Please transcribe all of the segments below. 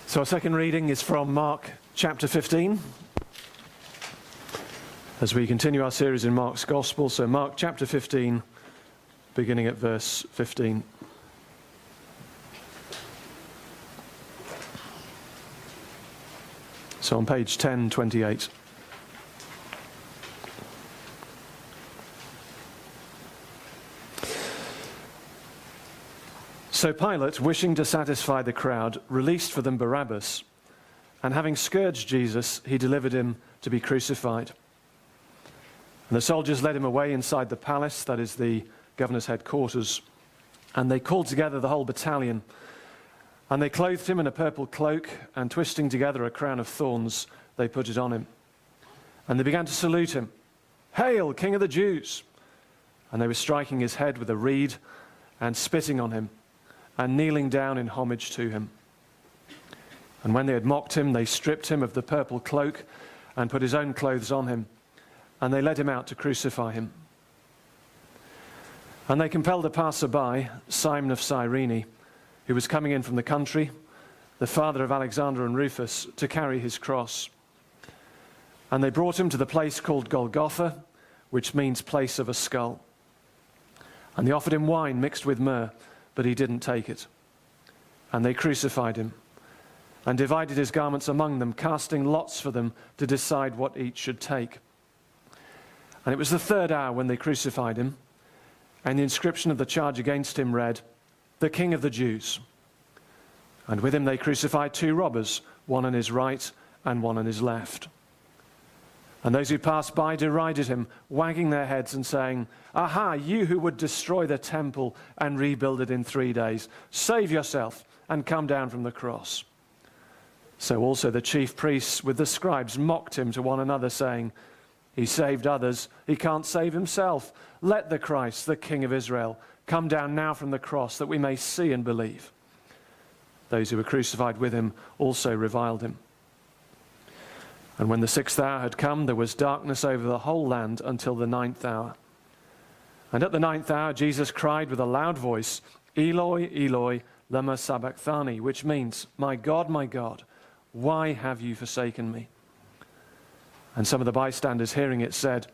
So our second reading is from Mark chapter 15, as we continue our series in Mark's Gospel. So Mark chapter 15, beginning at verse 15. So on page 1028. So Pilate, wishing to satisfy the crowd, released for them Barabbas, and having scourged Jesus, he delivered him to be crucified. And the soldiers led him away inside the palace, that is the governor's headquarters, and they called together the whole battalion, and they clothed him in a purple cloak, and twisting together a crown of thorns, they put it on him. And they began to salute him, "Hail, King of the Jews!" And they were striking his head with a reed and spitting on him, and kneeling down in homage to him. And when they had mocked him, they stripped him of the purple cloak and put his own clothes on him, and they led him out to crucify him. And they compelled a passer-by, Simon of Cyrene, who was coming in from the country, the father of Alexander and Rufus, to carry his cross. And they brought him to the place called Golgotha, which means place of a skull. And they offered him wine mixed with myrrh, but he didn't take it. And they crucified him and divided his garments among them, casting lots for them to decide what each should take. And it was the third hour when they crucified him, and the inscription of the charge against him read, "The King of the Jews." And with him they crucified two robbers, one on his right and one on his left. And those who passed by derided him, wagging their heads and saying, "Aha, you who would destroy the temple and rebuild it in 3 days, save yourself and come down from the cross." So also the chief priests with the scribes mocked him to one another, saying, "He saved others, he can't save himself. Let the Christ, the King of Israel, come down now from the cross, that we may see and believe." Those who were crucified with him also reviled him. And when the 6th hour had come, there was darkness over the whole land until the 9th hour. And at the 9th hour, Jesus cried with a loud voice, "Eloi, Eloi, lama sabachthani," which means, my God, why have you forsaken me?" And some of the bystanders hearing it said,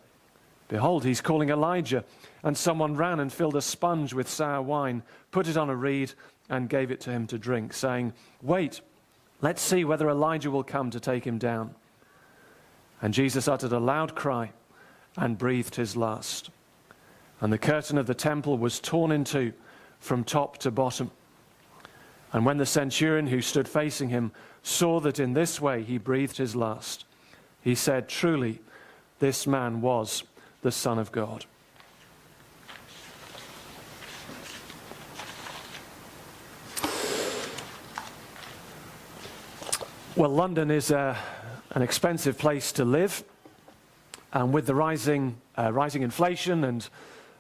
"Behold, he's calling Elijah." And someone ran and filled a sponge with sour wine, put it on a reed, and gave it to him to drink, saying, "Wait, let's see whether Elijah will come to take him down." And Jesus uttered a loud cry and breathed his last. And the curtain of the temple was torn in two from top to bottom. And when the centurion who stood facing him saw that in this way he breathed his last, he said, "Truly, this man was the Son of God." Well, London is an expensive place to live, and with the rising inflation and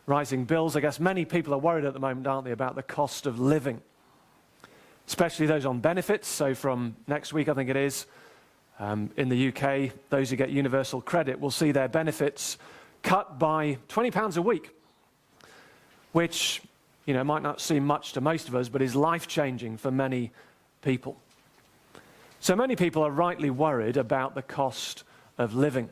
rising bills, I guess many people are worried at the moment, aren't they, about the cost of living, especially those on benefits. So from next week, I think it is, in the UK, those who get universal credit will see their benefits cut by £20 a week, which, might not seem much to most of us, but is life-changing for many people. So many people are rightly worried about the cost of living.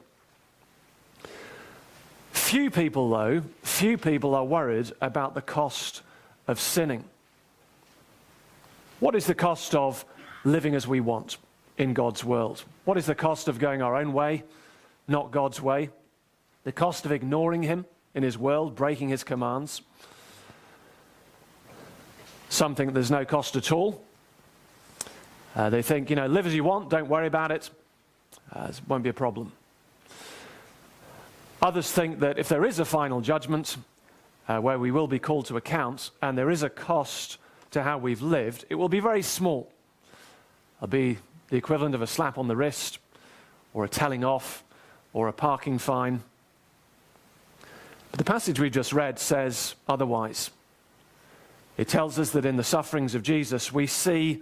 Few people are worried about the cost of sinning. What is the cost of living as we want in God's world? What is the cost of going our own way, not God's way? The cost of ignoring him in his world, breaking his commands. Some think there's no cost at all. They think, live as you want, don't worry about it. It won't be a problem. Others think that if there is a final judgment where we will be called to account and there is a cost to how we've lived, it will be very small. It'll be the equivalent of a slap on the wrist or a telling off or a parking fine. But the passage we just read says otherwise. It tells us that in the sufferings of Jesus we see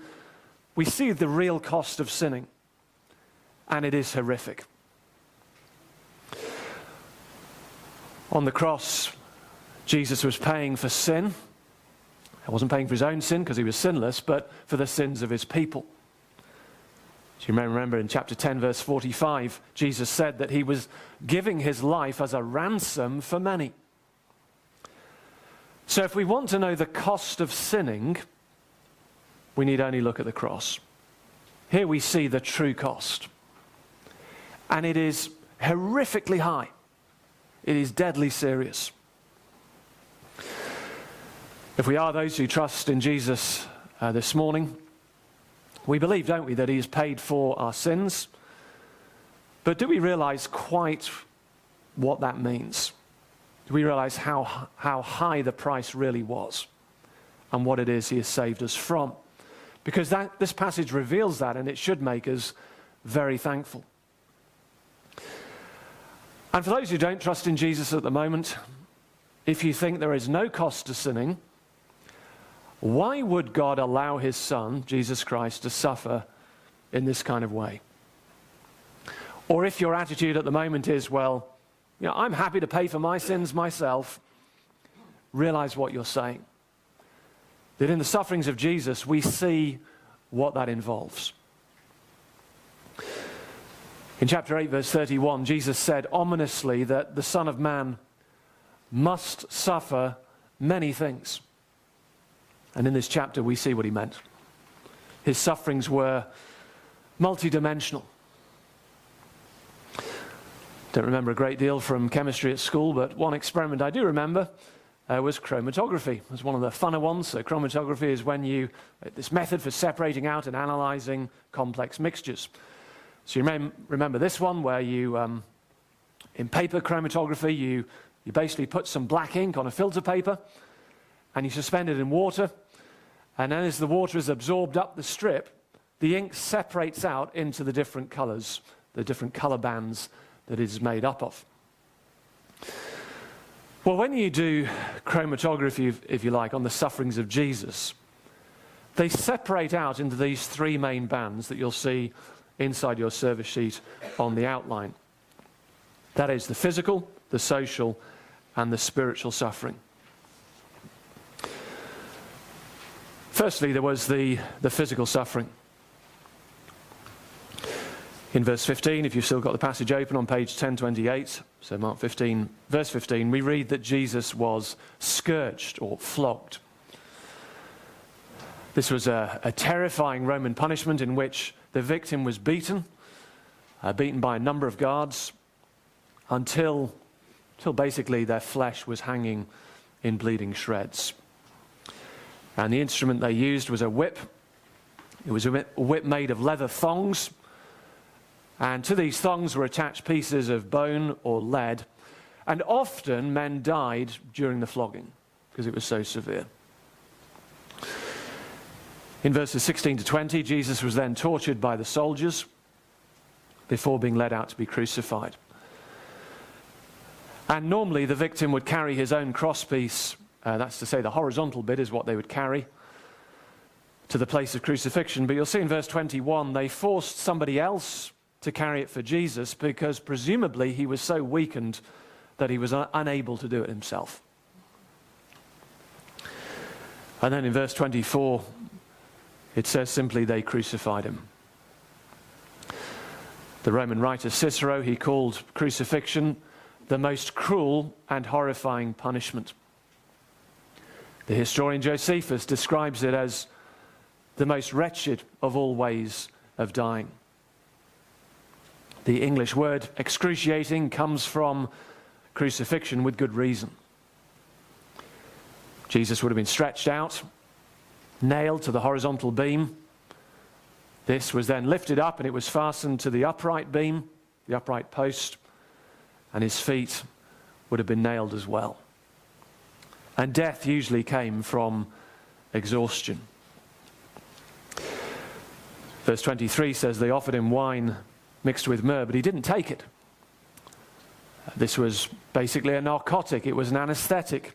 the real cost of sinning, and it is horrific. On the cross, Jesus was paying for sin. He wasn't paying for his own sin because he was sinless, but for the sins of his people. So you may remember in chapter 10, verse 45, Jesus said that he was giving his life as a ransom for many. So if we want to know the cost of sinning, we need only look at the cross. Here we see the true cost. And it is horrifically high. It is deadly serious. If we are those who trust in Jesus this morning, we believe, don't we, that he has paid for our sins. But do we realize quite what that means? Do we realize how high the price really was and what it is he has saved us from? Because this passage reveals that, and it should make us very thankful. And for those who don't trust in Jesus at the moment, if you think there is no cost to sinning, why would God allow his Son, Jesus Christ, to suffer in this kind of way? Or if your attitude at the moment is, well, I'm happy to pay for my sins myself, realize what you're saying. That in the sufferings of Jesus, we see what that involves. In chapter 8, verse 31, Jesus said ominously that the Son of Man must suffer many things. And in this chapter, we see what he meant. His sufferings were multidimensional. Don't remember a great deal from chemistry at school, but one experiment I do remember was chromatography. It was one of the funner ones. So chromatography is when this method for separating out and analyzing complex mixtures. So you may remember this one where in paper chromatography, you basically put some black ink on a filter paper and you suspend it in water. And then as the water is absorbed up the strip, the ink separates out into the different colors, the different color bands that it is made up of. Well, when you do chromatography, if you like, on the sufferings of Jesus, they separate out into these three main bands that you'll see inside your service sheet on the outline. That is the physical, the social, and the spiritual suffering. Firstly, there was the physical suffering. In verse 15, if you've still got the passage open on page 1028, so Mark 15, verse 15, we read that Jesus was scourged or flogged. This was a terrifying Roman punishment in which the victim was beaten by a number of guards until basically their flesh was hanging in bleeding shreds. And the instrument they used was a whip. It was a whip made of leather thongs. And to these thongs were attached pieces of bone or lead. And often men died during the flogging because it was so severe. In verses 16 to 20, Jesus was then tortured by the soldiers before being led out to be crucified. And normally the victim would carry his own crosspiece. That's to say the horizontal bit is what they would carry to the place of crucifixion. But you'll see in verse 21, they forced somebody else to carry it for Jesus because presumably he was so weakened that he was unable to do it himself. And then in verse 24, it says simply they crucified him. The Roman writer Cicero, he called crucifixion the most cruel and horrifying punishment. The historian Josephus describes it as the most wretched of all ways of dying. The English word excruciating comes from crucifixion with good reason. Jesus would have been stretched out, nailed to the horizontal beam. This was then lifted up and it was fastened to the upright beam, the upright post, and his feet would have been nailed as well. And death usually came from exhaustion. Verse 23 says they offered him wine mixed with myrrh, but he didn't take it. This was basically a narcotic. It was an anesthetic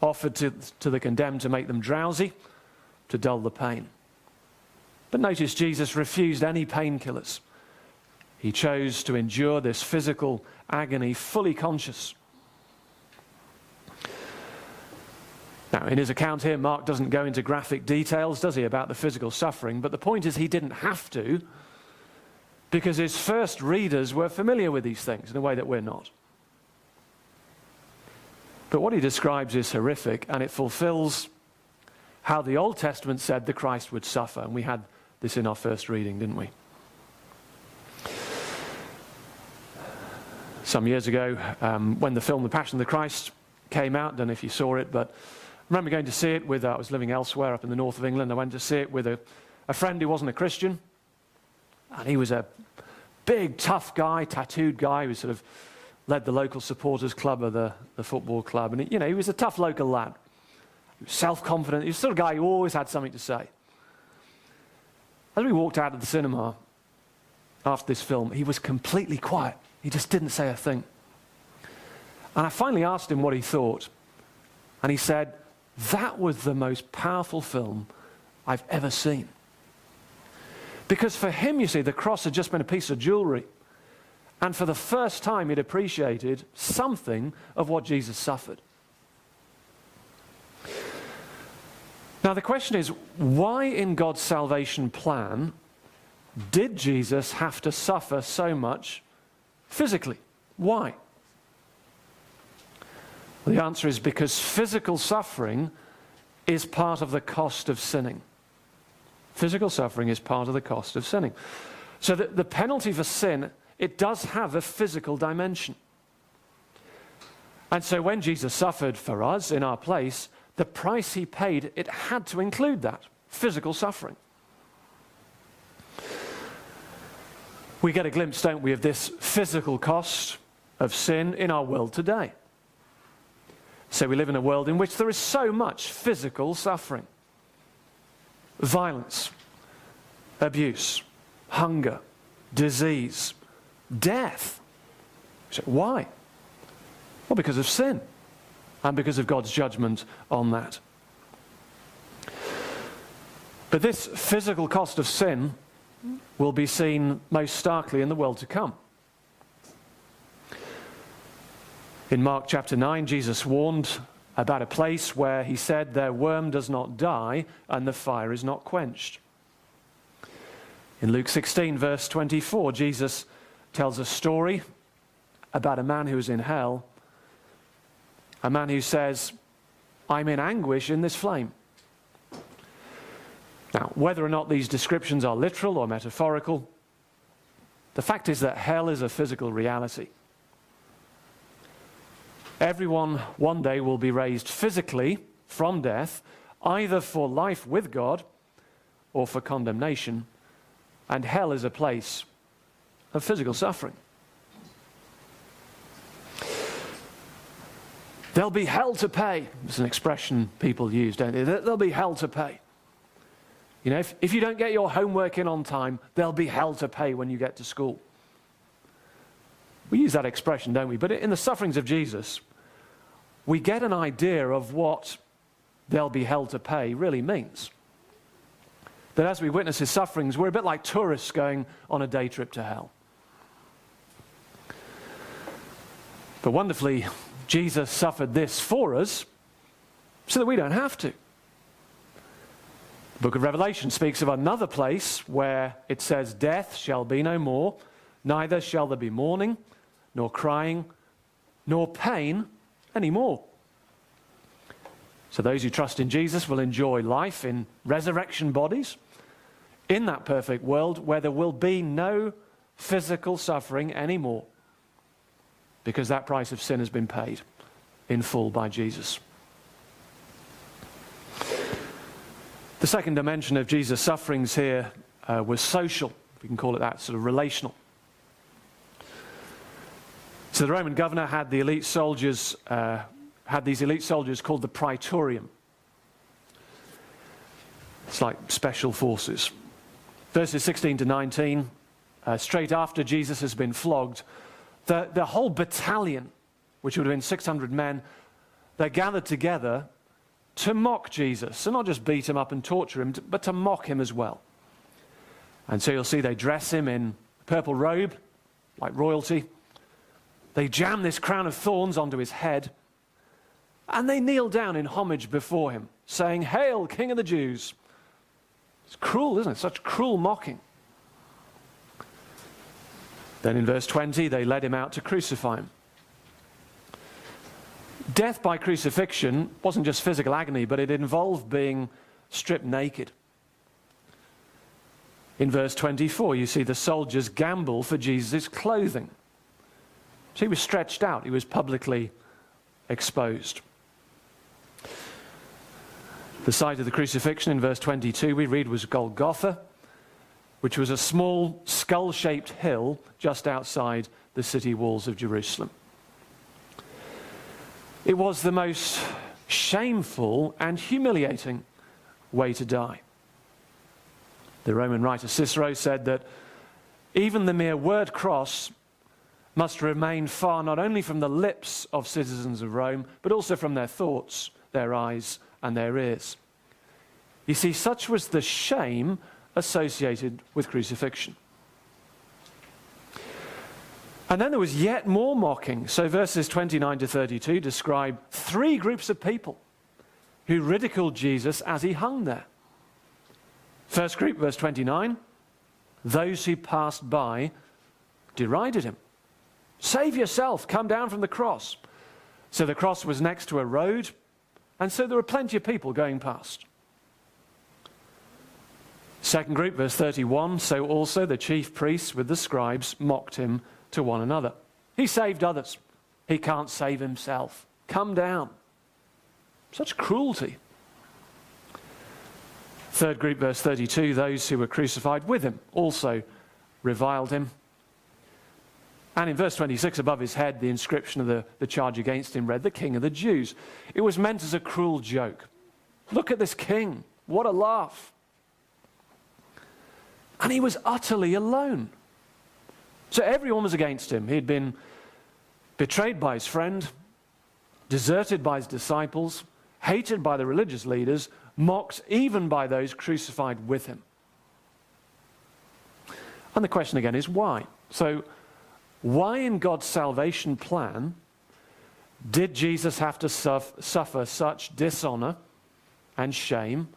offered to the condemned to make them drowsy, to dull the pain. But notice Jesus refused any painkillers. He chose to endure this physical agony fully conscious. Now, in his account here, Mark doesn't go into graphic details, does he, about the physical suffering? But the point is he didn't have to, because his first readers were familiar with these things in a way that we're not. But what he describes is horrific, and it fulfills how the Old Testament said the Christ would suffer. And we had this in our first reading, didn't we? Some years ago, when the film The Passion of the Christ came out, I don't know if you saw it, but I remember going to see it with, I was living elsewhere up in the north of England. I went to see it with a friend who wasn't a Christian. And he was a big, tough guy, tattooed guy who sort of led the local supporters club of the football club. And, he was a tough local lad. He was self-confident. He was the sort of guy who always had something to say. As we walked out of the cinema after this film, he was completely quiet. He just didn't say a thing. And I finally asked him what he thought. And he said, "That was the most powerful film I've ever seen." Because for him, you see, the cross had just been a piece of jewelry. And for the first time, he'd appreciated something of what Jesus suffered. Now, the question is, why in God's salvation plan did Jesus have to suffer so much physically? Why? Well, the answer is because physical suffering is part of the cost of sinning. Physical suffering is part of the cost of sinning. So the penalty for sin, it does have a physical dimension. And so when Jesus suffered for us in our place, the price he paid, it had to include that, physical suffering. We get a glimpse, don't we, of this physical cost of sin in our world today. So we live in a world in which there is so much physical suffering. Violence, abuse, hunger, disease, death. So why? Well, because of sin and because of God's judgment on that. But this physical cost of sin will be seen most starkly in the world to come. In Mark chapter 9, Jesus warned about a place where he said their worm does not die and the fire is not quenched. In Luke 16 verse 24, Jesus tells a story about a man who is in hell, a man who says, "I'm in anguish in this flame." Now, whether or not these descriptions are literal or metaphorical, the fact is that hell is a physical reality. Everyone one day will be raised physically from death, either for life with God or for condemnation. And hell is a place of physical suffering. There'll be hell to pay. It's an expression people use, don't they? There'll be hell to pay. You know, if you don't get your homework in on time, there'll be hell to pay when you get to school. We use that expression, don't we? But in the sufferings of Jesus, we get an idea of what there'll be hell to pay really means. That as we witness his sufferings, we're a bit like tourists going on a day trip to hell. But wonderfully, Jesus suffered this for us so that we don't have to. The book of Revelation speaks of another place where it says, "Death shall be no more, neither shall there be mourning, nor crying, nor pain anymore." So those who trust in Jesus will enjoy life in resurrection bodies in that perfect world where there will be no physical suffering anymore, because that price of sin has been paid in full by Jesus. The second dimension of Jesus' sufferings here was social, if we can call it that, sort of relational. So the Roman governor had the elite soldiers, had these elite soldiers called the praetorium. It's like special forces. Verses 16 to 19, straight after Jesus has been flogged, the whole battalion, which would have been 600 men, they're gathered together to mock Jesus. And not just beat him up and torture him, but to mock him as well. And so you'll see they dress him in a purple robe, like royalty. They jam this crown of thorns onto his head. And they kneel down in homage before him, saying, "Hail, King of the Jews." It's cruel, isn't it? Such cruel mocking. Then in verse 20, they led him out to crucify him. Death by crucifixion wasn't just physical agony, but it involved being stripped naked. In verse 24, you see the soldiers gamble for Jesus' clothing. So he was stretched out. He was publicly exposed. The site of the crucifixion in verse 22, we read, was Golgotha, which was a small skull-shaped hill just outside the city walls of Jerusalem. It was the most shameful and humiliating way to die. The Roman writer Cicero said that even the mere word cross must remain far not only from the lips of citizens of Rome, but also from their thoughts, their eyes, and their ears. You see, such was the shame associated with crucifixion. And then there was yet more mocking. So verses 29 to 32 describe three groups of people who ridiculed Jesus as he hung there. First group, verse 29, those who passed by derided him. Save yourself, come down from the cross. So the cross was next to a road, and so there were plenty of people going past. Second group, verse 31, so also the chief priests with the scribes mocked him to one another. He saved others. He can't save himself. Come down. Such cruelty. Third group, verse 32, those who were crucified with him also reviled him. And in verse 26, above his head, the inscription of the charge against him read, the King of the Jews. It was meant as a cruel joke. Look at this king. What a laugh. And he was utterly alone. So everyone was against him. He'd been betrayed by his friend, deserted by his disciples, hated by the religious leaders, mocked even by those crucified with him. And the question again is why? So why in God's salvation plan did Jesus have to suffer such dishonor and shame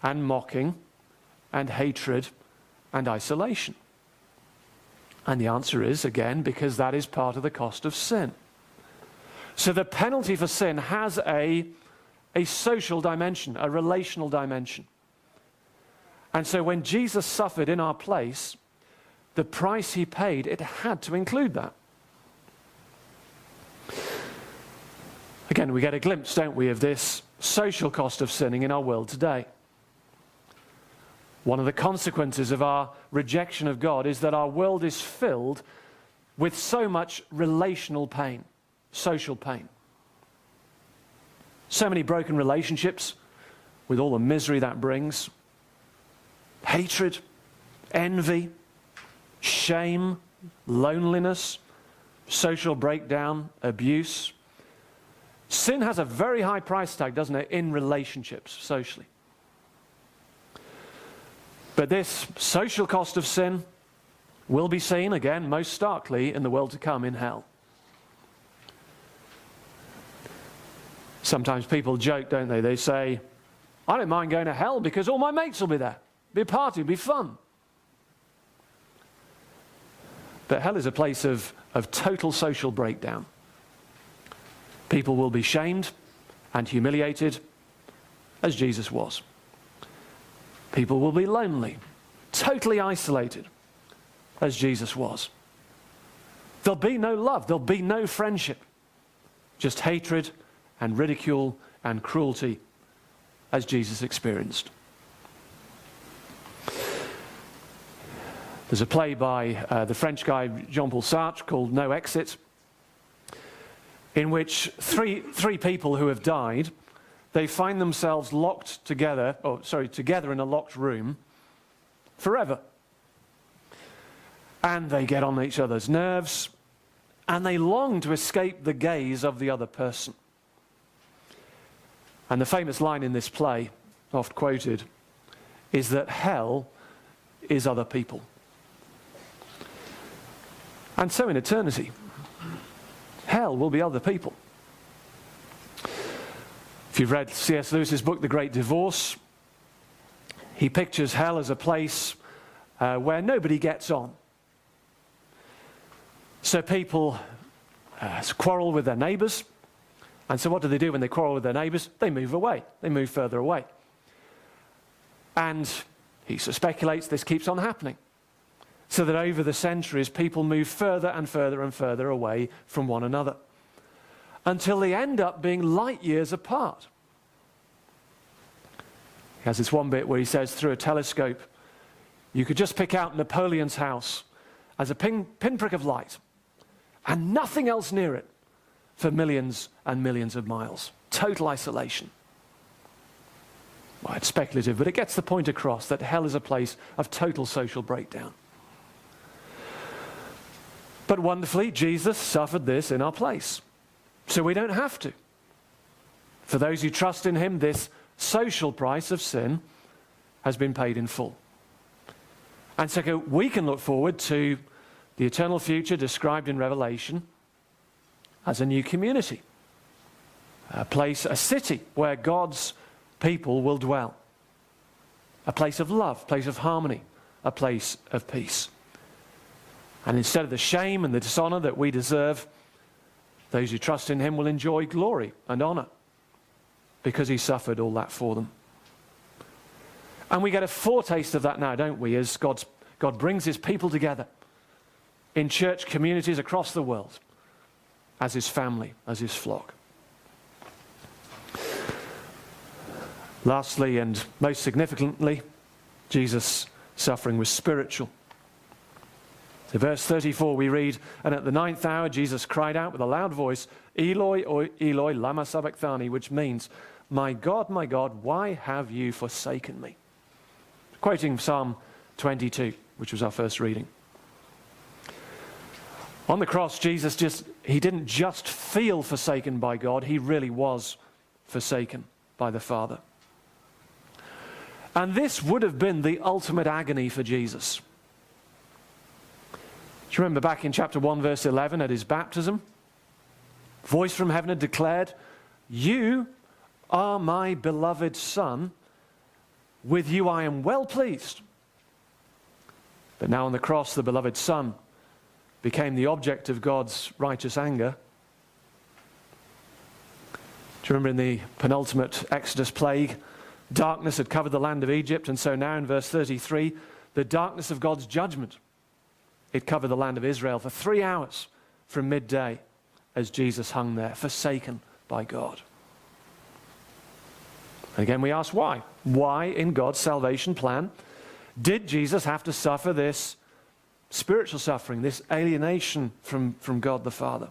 and mocking and hatred and isolation? And the answer is, again, because that is part of the cost of sin. So the penalty for sin has a social dimension, a relational dimension. And so when Jesus suffered in our place, the price he paid, it had to include that. Again, we get a glimpse, don't we, of this social cost of sinning in our world today. One of the consequences of our rejection of God is that our world is filled with so much relational pain, social pain. So many broken relationships with all the misery that brings. Hatred, envy, shame, loneliness, social breakdown, abuse. Sin has a very high price tag, doesn't it, in relationships, socially. But this social cost of sin will be seen, again, most starkly in the world to come in hell. Sometimes people joke, don't they? They say, I don't mind going to hell because all my mates will be there. Be a party, it'll be fun. But hell is a place of total social breakdown. People will be shamed and humiliated, as Jesus was. People will be lonely, totally isolated, as Jesus was. There'll be no love, there'll be no friendship, just hatred and ridicule and cruelty, as Jesus experienced. There's a play by the French guy Jean-Paul Sartre called No Exit, in which three people who have died, they find themselves together in a locked room forever. And they get on each other's nerves, and they long to escape the gaze of the other person. And the famous line in this play, oft quoted, is that hell is other people. And so in eternity, hell will be other people. If you've read C.S. Lewis's book, The Great Divorce, he pictures hell as a place where nobody gets on. So people quarrel with their neighbours. And so what do when they quarrel with their neighbours? They move away. They move further away. And he speculates this keeps on happening. So that over the centuries, people move further and further and further away from one another, until they end up being light years apart. He has this one bit where he says, through a telescope, you could just pick out Napoleon's house as a pinprick of light, and nothing else near it for millions and millions of miles. Total isolation. Well, it's speculative, but it gets the point across that hell is a place of total social breakdown. But wonderfully, Jesus suffered this in our place, so we don't have to. For those who trust in him, this social price of sin has been paid in full. And so we can look forward to the eternal future described in Revelation as a new community, a place, a city where God's people will dwell, a place of love, a place of harmony, a place of peace. And instead of the shame and the dishonor that we deserve, those who trust in him will enjoy glory and honor because he suffered all that for them. And we get a foretaste of that now, don't we, as God brings his people together in church communities across the world as his family, as his flock. Lastly, and most significantly, Jesus' suffering was spiritual. So verse 34 we read, and at the 9th hour Jesus cried out with a loud voice, Eloi, Eloi, lama sabachthani, which means, my God, why have you forsaken me? Quoting Psalm 22, which was our first reading. On the cross, Jesus he didn't just feel forsaken by God, he really was forsaken by the Father. And this would have been the ultimate agony for Jesus. Do you remember back in chapter 1, verse 11, at his baptism? Voice from heaven had declared, you are my beloved Son, with you I am well pleased. But now on the cross, the beloved Son became the object of God's righteous anger. Do you remember in the penultimate Exodus plague, darkness had covered the land of Egypt, and so now in verse 33, the darkness of God's judgment, it covered the land of Israel for 3 hours from midday as Jesus hung there, forsaken by God. And again we ask why? Why in God's salvation plan did Jesus have to suffer this spiritual suffering, this alienation from God the Father?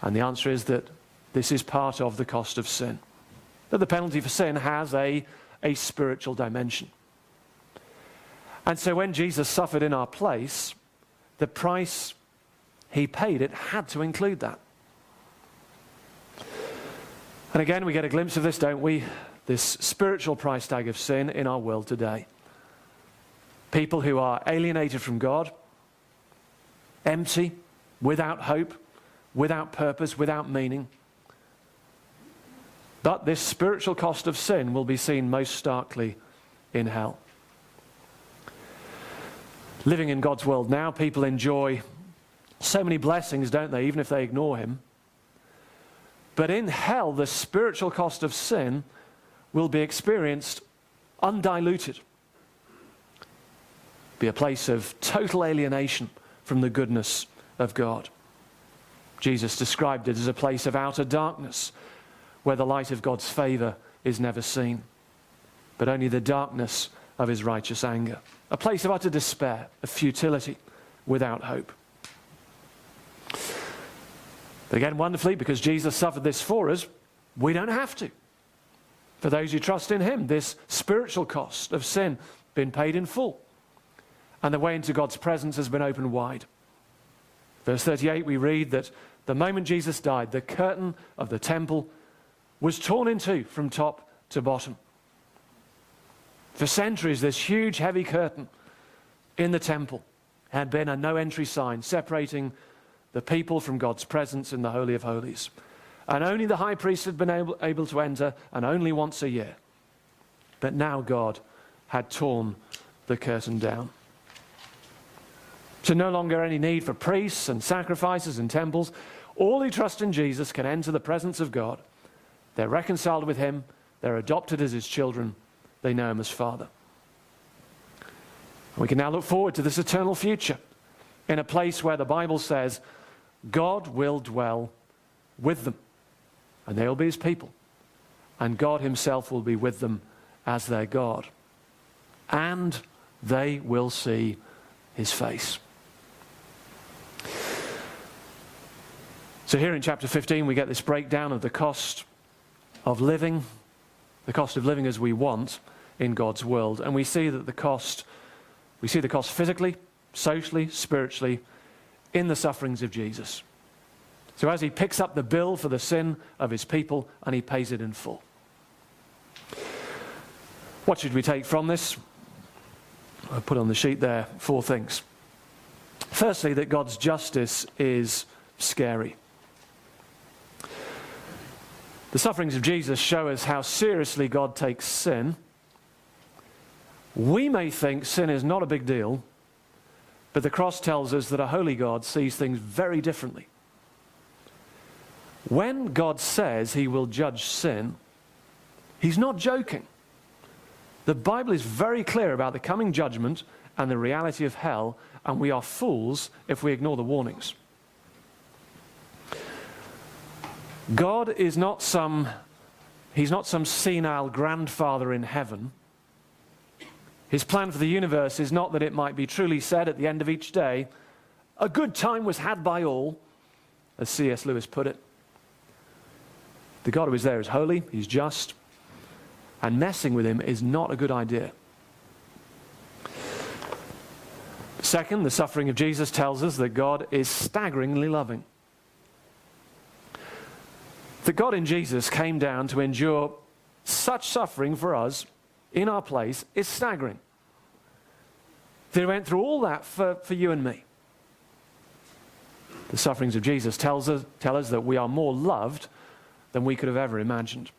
And the answer is that this is part of the cost of sin. That the penalty for sin has a spiritual dimension. And so when Jesus suffered in our place, the price he paid, it had to include that. And again, we get a glimpse of this, don't we? This spiritual price tag of sin in our world today. People who are alienated from God, empty, without hope, without purpose, without meaning. But this spiritual cost of sin will be seen most starkly in hell. Living in God's world now, people enjoy so many blessings, don't they, even if they ignore him. But in hell, the spiritual cost of sin will be experienced undiluted. Be a place of total alienation from the goodness of God. Jesus described it as a place of outer darkness, where the light of God's favor is never seen, but only the darkness of his righteous anger. A place of utter despair, of futility, without hope. But again, wonderfully, because Jesus suffered this for us, we don't have to. For those who trust in him, this spiritual cost of sin been paid in full. And the way into God's presence has been opened wide. Verse 38, we read that the moment Jesus died, the curtain of the temple was torn in two from top to bottom. For centuries, this huge, heavy curtain in the temple had been a no-entry sign separating the people from God's presence in the Holy of Holies. And only the high priest had been able to enter, and only once a year. But now God had torn the curtain down. So no longer any need for priests and sacrifices and temples. All who trust in Jesus can enter the presence of God. They're reconciled with him. They're adopted as his children. They know him as Father. We can now look forward to this eternal future in a place where the Bible says God will dwell with them, and they will be his people, and God himself will be with them as their God, and they will see his face. So here in chapter 15 we get this breakdown of the cost of living as we want in God's world, and we see the cost physically, socially, spiritually in the sufferings of Jesus. So as he picks up the bill for the sin of his people, and he pays it in full. What should we take from this? I put on the sheet there 4 things. Firstly, that God's justice is scary. The sufferings of Jesus show us how seriously God takes sin. We may think sin is not a big deal, but the cross tells us that a holy God sees things very differently. When God says he will judge sin, he's not joking. The Bible is very clear about the coming judgment and the reality of hell, and we are fools if we ignore the warnings. God is he's not some senile grandfather in heaven. His plan for the universe is not that it might be truly said at the end of each day, a good time was had by all, as C.S. Lewis put it. The God who is there is holy, he's just, and messing with him is not a good idea. Second, the suffering of Jesus tells us that God is staggeringly loving. That God in Jesus came down to endure such suffering for us in our place is staggering. That he went through all that for you and me. The sufferings of Jesus tell us that we are more loved than we could have ever imagined.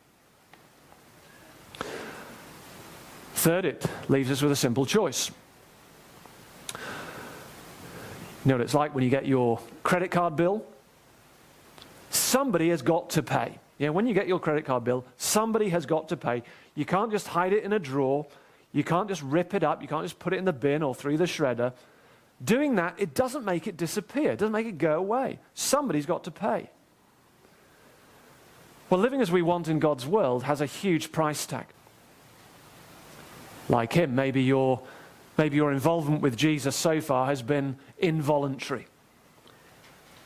Third, it leaves us with a simple choice. You know what it's like when you get your credit card bill? Somebody has got to pay. Yeah, when you get your credit card bill, somebody has got to pay. You can't just hide it in a drawer. You can't just rip it up. You can't just put it in the bin or through the shredder. Doing that, it doesn't make it disappear. It doesn't make it go away. Somebody's got to pay. Well, living as we want in God's world has a huge price tag. Like him, maybe your involvement with Jesus so far has been involuntary.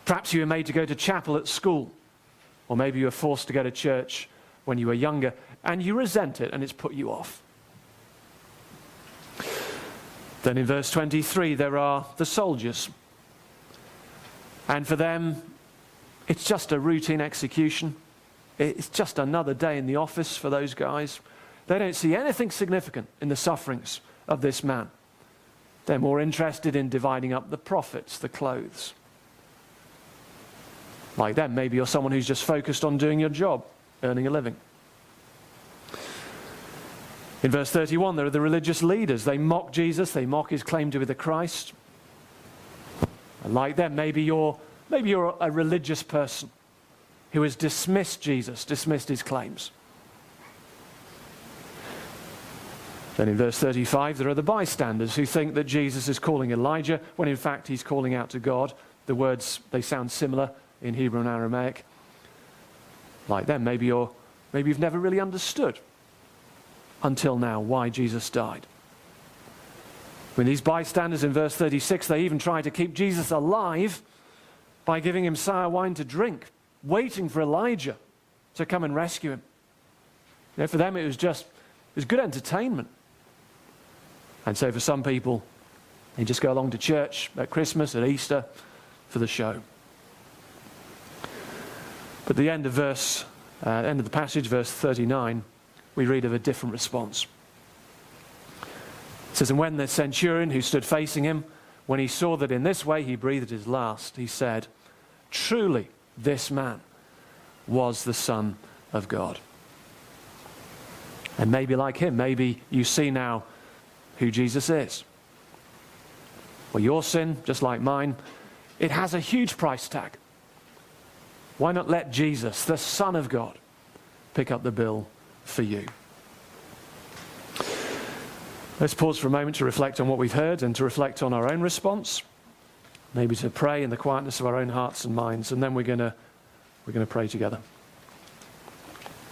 Perhaps you were made to go to chapel at school, or maybe you were forced to go to church when you were younger, and you resent it and it's put you off. Then in verse 23 there are the soldiers. And for them, it's just a routine execution. It's just another day in the office for those guys. They don't see anything significant in the sufferings of this man. They're more interested in dividing up the profits, the clothes. Like them, maybe you're someone who's just focused on doing your job, earning a living. In verse 31, there are the religious leaders. They mock Jesus. They mock his claim to be the Christ. And like them, maybe you're a religious person who has dismissed Jesus, dismissed his claims. Then in verse 35, there are the bystanders who think that Jesus is calling Elijah when in fact he's calling out to God. The words, they sound similar in Hebrew and Aramaic. Like them, maybe you've never really understood until now why Jesus died. When these bystanders in verse 36, they even try to keep Jesus alive by giving him sour wine to drink, waiting for Elijah to come and rescue him. You know, for them it was good entertainment. And so for some people, they just go along to church at Christmas, at Easter, for the show. But at the end of the passage, verse 39, we read of a different response. It says, and when the centurion who stood facing him, when he saw that in this way he breathed his last, he said, truly this man was the Son of God. And maybe like him, maybe you see now who Jesus is. Well, your sin, just like mine, it has a huge price tag. Why not let Jesus, the Son of God, pick up the bill for you? Let's pause for a moment to reflect on what we've heard and to reflect on our own response, maybe to pray in the quietness of our own hearts and minds, and then we're going to pray together.